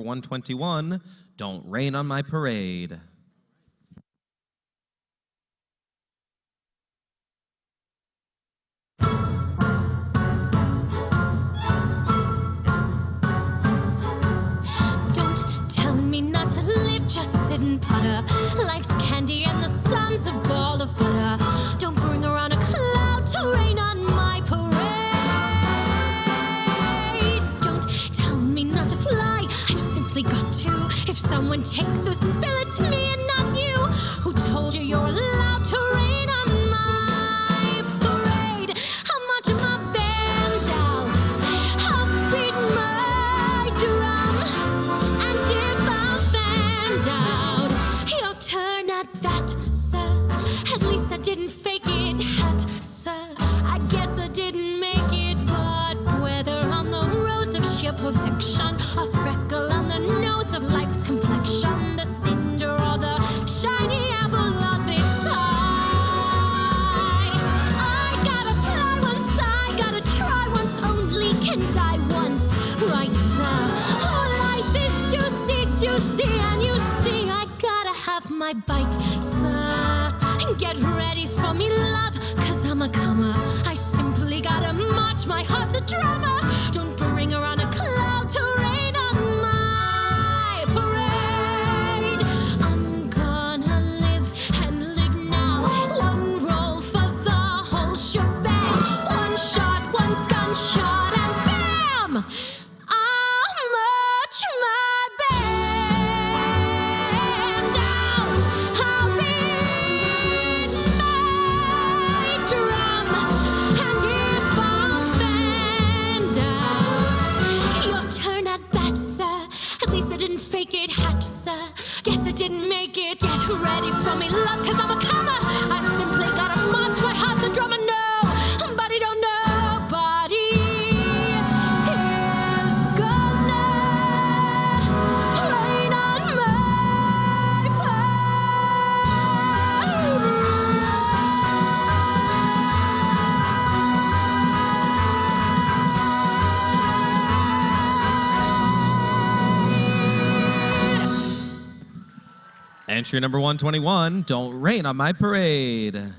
121, Don't Rain on My Parade. Don't tell me not to live, just sit and putter. Life's candy and the sun's a ball of butter. Don't bring around a cloud to rain on my parade. Tell me not to fly, I've simply got to. If someone takes a spill, it's me and not you. Who told you you're allowed to rain on my parade? I'll march my band out, I'll beat my drum, and if I'm fanned out, your turn at that, sir. At least I didn't fake it, hat, sir. I guess I didn't make it, but whether on the rose of sheer perfection, a freckle on the nose of life's complexion, the cinder or the shiny apple of its eye, I gotta fly once, I gotta try once, only can die once, right, sir? Oh, life is juicy, juicy, and you see I gotta have my bite, sir. Get ready for me, love, cause I'm a comer. I simply gotta march, my heart's a drummer. Don't bring around a cloud to rain on my parade. I'm gonna live and live now. One roll for the whole shebang. One shot, one gunshot, and bam! I'll march my band out. I'll beat my drum, and if I'm fanned out, your turn at bat, sir. At least I didn't fake it, hat, sir. Guess I didn't make it. Get ready for me, love, cause I'm a comer. I simply gotta march, my heart's a drummer. Nobody don't nobody is gonna rain on my Entry number 121, Don't Rain on My Parade.